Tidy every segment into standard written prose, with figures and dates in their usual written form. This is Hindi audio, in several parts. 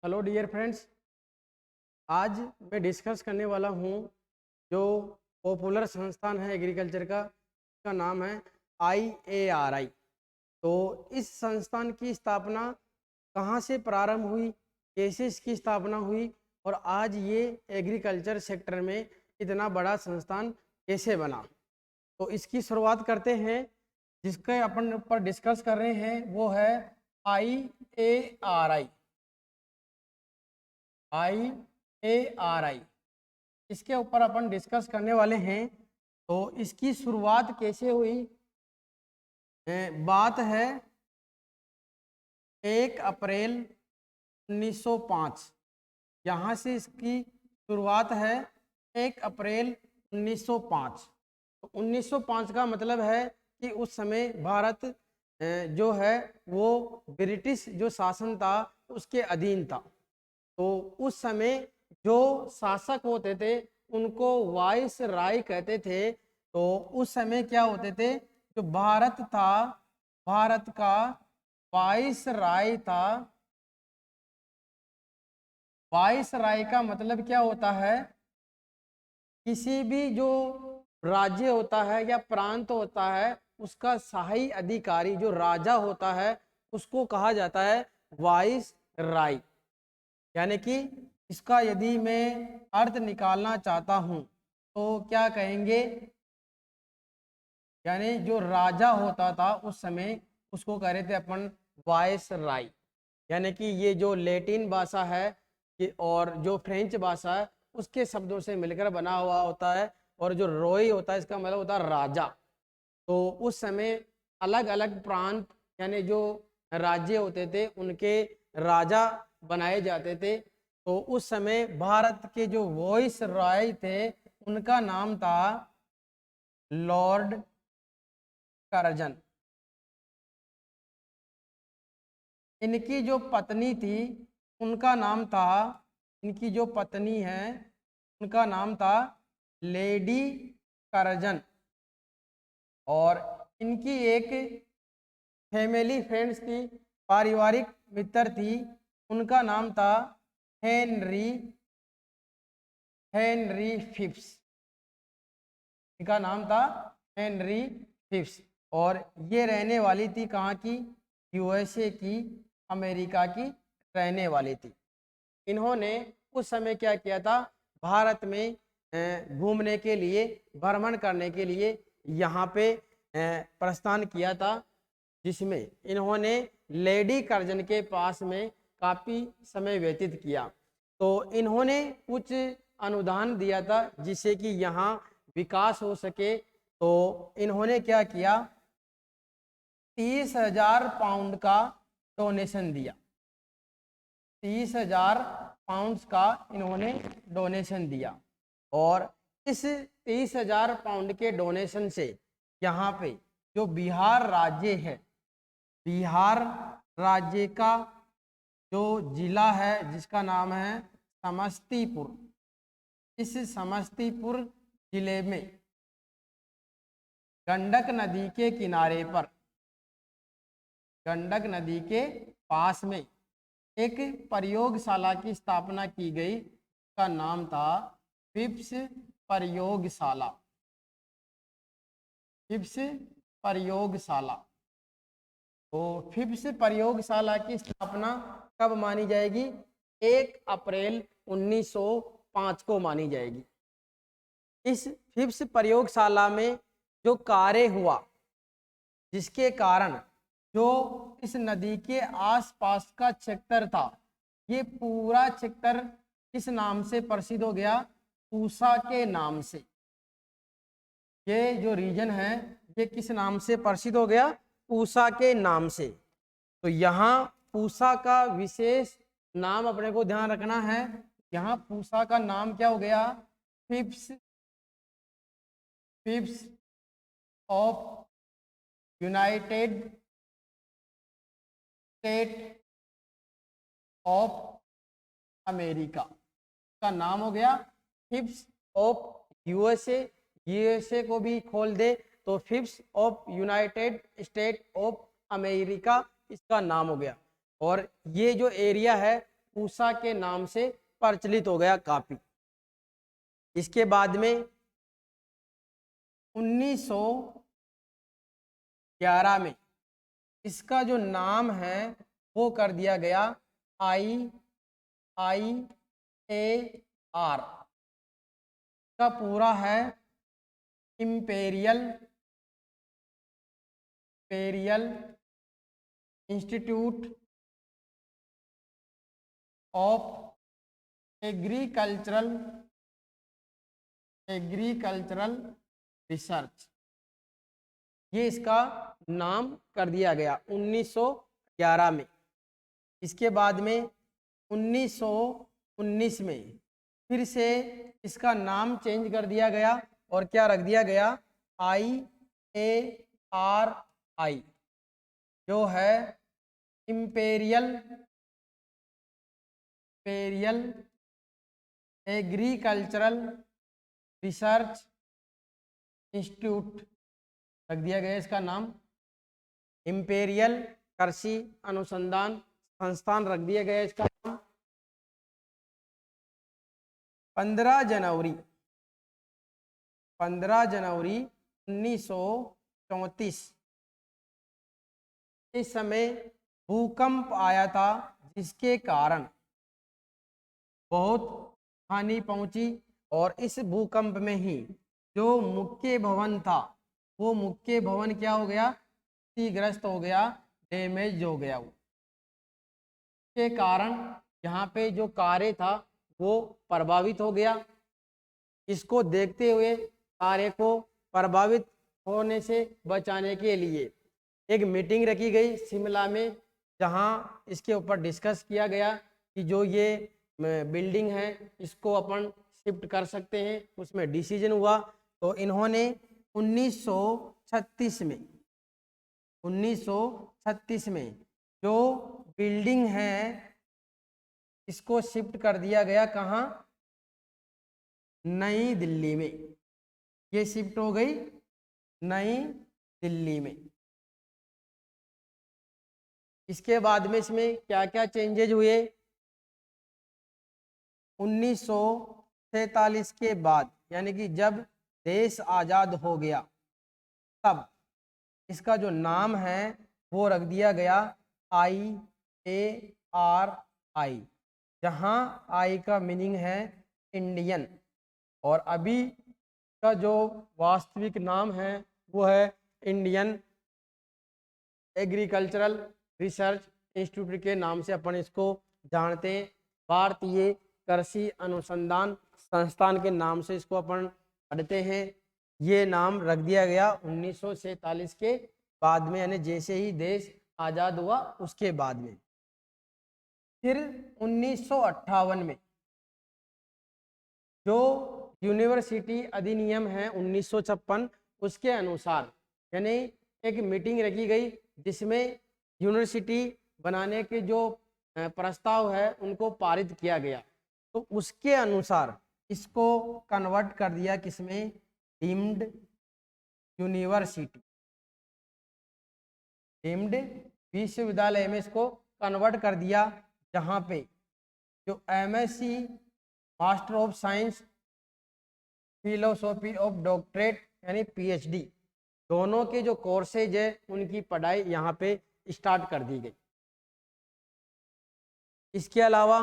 हेलो डियर फ्रेंड्स, आज मैं डिस्कस करने वाला हूँ जो पॉपुलर संस्थान है एग्रीकल्चर का नाम है IARI। तो इस संस्थान की स्थापना कहाँ से प्रारंभ हुई, कैसे इसकी स्थापना हुई और आज ये एग्रीकल्चर सेक्टर में इतना बड़ा संस्थान कैसे बना, तो इसकी शुरुआत करते हैं। जिसके अपन ऊपर डिस्कस कर रहे हैं वो है IARI। IARI इसके ऊपर अपन डिस्कस करने वाले हैं। तो इसकी शुरुआत कैसे हुई, बात है 1 अप्रैल 1905। यहाँ से इसकी शुरुआत है 1 अप्रैल 1905। तो 1905 का मतलब है कि उस समय भारत जो है वो ब्रिटिश जो शासन था उसके अधीन था। तो उस समय जो शासक होते थे उनको वाइस राय कहते थे। तो उस समय क्या होते थे, जो भारत था, भारत का वाइस राय था। वाइस राय का मतलब क्या होता है, किसी भी जो राज्य होता है या प्रांत होता है उसका शाही अधिकारी जो राजा होता है उसको कहा जाता है वाइस राय। यानी कि इसका यदि मैं अर्थ निकालना चाहता हूं तो क्या कहेंगे, यानी जो राजा होता था उस समय उसको कह रहे थे अपन वाइस राय। यानी कि ये जो लैटिन भाषा है और जो फ्रेंच भाषा है उसके शब्दों से मिलकर बना हुआ होता है। और जो रॉय होता है इसका मतलब होता है राजा। तो उस समय अलग अलग प्रांत यानी जो राज्य होते थे उनके राजा बनाए जाते थे। तो उस समय भारत के जो वॉइस रॉय थे उनका नाम था लॉर्ड कर्जन। इनकी जो पत्नी थी उनका नाम था, इनकी जो पत्नी है उनका नाम था लेडी कर्जन। और इनकी एक फैमिली फ्रेंड्स थी, पारिवारिक मित्र थी, उनका नाम था हेनरी हेनरी फिफ्स। इनका नाम था हेनरी फिफ्स। और ये रहने वाली थी कहाँ की, USA की, अमेरिका की रहने वाली थी। इन्होंने उस समय क्या किया था, भारत में घूमने के लिए, भ्रमण करने के लिए यहाँ पे प्रस्थान किया था, जिसमें इन्होंने लेडी कर्जन के पास में काफ़ी समय व्यतीत किया। तो इन्होंने कुछ अनुदान दिया था जिससे कि यहाँ विकास हो सके। तो इन्होंने क्या किया, 30,000 पाउंड का डोनेशन दिया। 30,000 पाउंड्स का इन्होंने डोनेशन दिया। और इस 30,000 पाउंड के डोनेशन से यहाँ पे जो बिहार राज्य है, बिहार राज्य का जो जिला है जिसका नाम है समस्तीपुर, इस समस्तीपुर जिले में गंडक नदी के किनारे पर, गंडक नदी के पास में एक प्रयोगशाला की स्थापना की गई। का नाम था फिप्स प्रयोगशाला। फिप्स प्रयोगशाला। तो फिप्स प्रयोगशाला की स्थापना कब मानी जाएगी, 1 अप्रैल 1905 को मानी जाएगी। इस फिप्स प्रयोगशाला में जो कार्य हुआ जिसके कारण जो इस नदी के आसपास का क्षेत्र था ये पूरा क्षेत्र किस नाम से प्रसिद्ध हो गया, पूसा के नाम से। ये जो रीजन है ये किस नाम से प्रसिद्ध हो गया, पूसा के नाम से। तो यहाँ पूसा का विशेष नाम अपने को ध्यान रखना है। यहाँ पूसा का नाम क्या हो गया, Phipps, Phipps of United state of America का नाम हो गया फिप्स ऑफ USA। USA को भी खोल दे तो Phipps of United state of America इसका नाम हो गया। और ये जो एरिया है पूसा के नाम से प्रचलित हो गया काफी। इसके बाद में 1911 में इसका जो नाम है वो कर दिया गया IIAR का पूरा है imperial institute of agricultural research, ये इसका नाम कर दिया गया 1911 में। इसके बाद में 1919 में फिर से इसका नाम चेंज कर दिया गया और क्या रख दिया गया IARI, जो है इंपेरियल एग्रीकल्चरल रिसर्च इंस्टीट्यूट रख दिया गया इसका नाम। इंपेरियल कृषि अनुसंधान संस्थान रख दिया गया इसका नाम। 15 जनवरी 1934 इस समय भूकंप आया था, जिसके कारण बहुत हानि पहुंची और इस भूकंप में ही जो मुख्य भवन था वो मुख्य भवन क्या हो गया, क्षतिग्रस्त हो गया, डैमेज हो गया। वो के कारण यहाँ पे जो कार्य था वो प्रभावित हो गया। इसको देखते हुए कार्य को प्रभावित होने से बचाने के लिए एक मीटिंग रखी गई शिमला में, जहाँ इसके ऊपर डिस्कस किया गया कि जो ये बिल्डिंग है इसको अपन शिफ्ट कर सकते हैं। उसमें डिसीजन हुआ तो इन्होंने 1936 में जो बिल्डिंग है इसको शिफ्ट कर दिया गया, कहाँ, नई दिल्ली में। ये शिफ्ट हो गई नई दिल्ली में। इसके बाद में इसमें क्या क्या चेंजेज हुए, 1947 के बाद यानी कि जब देश आज़ाद हो गया तब इसका जो नाम है वो रख दिया गया IARI, जहाँ आई का मीनिंग है इंडियन, और अभी का जो वास्तविक नाम है वो है इंडियन एग्रीकल्चरल रिसर्च इंस्टीट्यूट के नाम से अपन इसको जानते हैं। भारतीय कृषि अनुसंधान संस्थान के नाम से इसको अपन पढ़ते हैं। ये नाम रख दिया गया 1947 के बाद में, यानी जैसे ही देश आज़ाद हुआ उसके बाद में। फिर 1958 में जो यूनिवर्सिटी अधिनियम है 1956 उसके अनुसार यानी एक मीटिंग रखी गई जिसमें यूनिवर्सिटी बनाने के जो प्रस्ताव है उनको पारित किया गया। तो उसके अनुसार इसको कन्वर्ट कर दिया किसमें, डीम्ड यूनिवर्सिटी, डीम्ड विश्वविद्यालय में इसको कन्वर्ट कर दिया, जहाँ पे जो MSc master of science philosophy of doctorate यानी PhD दोनों के जो कोर्सेज है उनकी पढ़ाई यहाँ पे स्टार्ट कर दी गई। इसके अलावा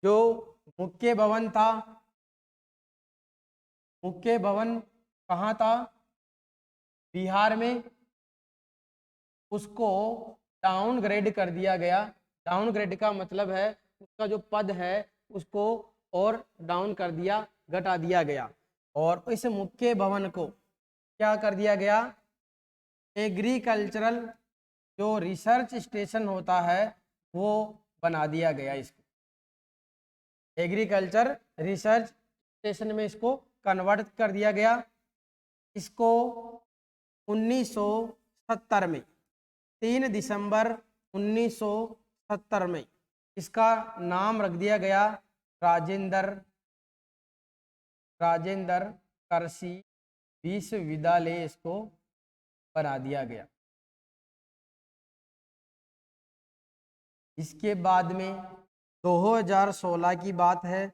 जो मुख्य भवन था, मुख्य भवन कहाँ था, बिहार में, उसको डाउनग्रेड कर दिया गया। डाउनग्रेड का मतलब है उसका जो पद है उसको और डाउन कर दिया, घटा दिया गया, और इस मुख्य भवन को क्या कर दिया गया, एग्रीकल्चरल जो रिसर्च स्टेशन होता है वो बना दिया गया। इसको एग्रीकल्चर रिसर्च स्टेशन में इसको कन्वर्ट कर दिया गया। इसको 1970 में 3 दिसंबर 1970 में इसका नाम रख दिया गया राजेंद्र कृषि विश्वविद्यालय, इसको बना दिया गया। इसके बाद में 2016 की बात है।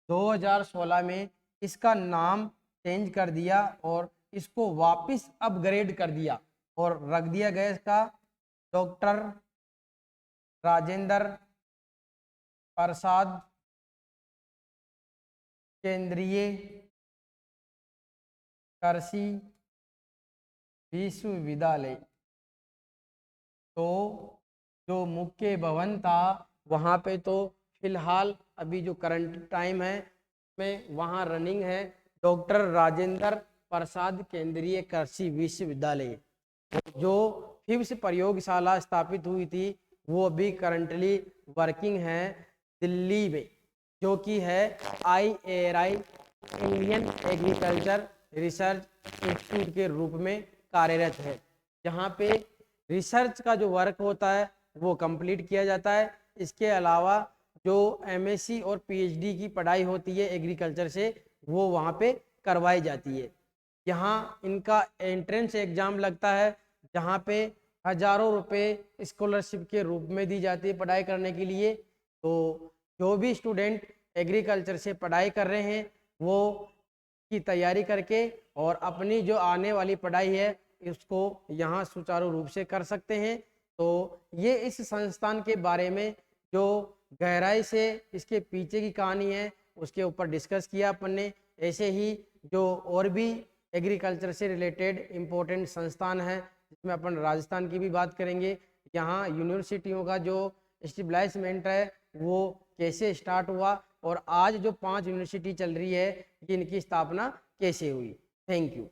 2016 में इसका नाम चेंज कर दिया और इसको वापस अपग्रेड कर दिया और रख दिया गया इसका डॉक्टर राजेंद्र प्रसाद केंद्रीय कृषि विश्वविद्यालय। तो जो मुख्य भवन था वहाँ पे तो फिलहाल अभी जो करंट टाइम है में वहाँ रनिंग है डॉक्टर राजेंद्र प्रसाद केंद्रीय कृषि विश्वविद्यालय। जो फिफ्थ प्रयोगशाला स्थापित हुई थी वो अभी करंटली वर्किंग है दिल्ली में, जो कि है IARI Indian agriculture research institute के रूप में कार्यरत है, जहाँ पे रिसर्च का जो वर्क होता है वो कंप्लीट किया जाता है। इसके अलावा जो MSc और PhD की पढ़ाई होती है एग्रीकल्चर से वो वहाँ पे करवाई जाती है। यहाँ इनका एंट्रेंस एग्जाम लगता है जहाँ पे हजारों रुपए स्कॉलरशिप के रूप में दी जाती है पढ़ाई करने के लिए। तो जो भी स्टूडेंट एग्रीकल्चर से पढ़ाई कर रहे हैं वो की तैयारी करके और अपनी जो आने वाली पढ़ाई है इसको यहाँ सुचारू रूप से कर सकते हैं। तो ये इस संस्थान के बारे में जो गहराई से इसके पीछे की कहानी है उसके ऊपर डिस्कस किया अपन ने। ऐसे ही जो और भी एग्रीकल्चर से रिलेटेड इम्पोर्टेंट संस्थान है जिसमें अपन राजस्थान की भी बात करेंगे। यहाँ यूनिवर्सिटियों का जो एस्टेब्लिशमेंट है वो कैसे स्टार्ट हुआ और आज जो 5 यूनिवर्सिटी चल रही है कि इनकी स्थापना कैसे हुई। Thank you.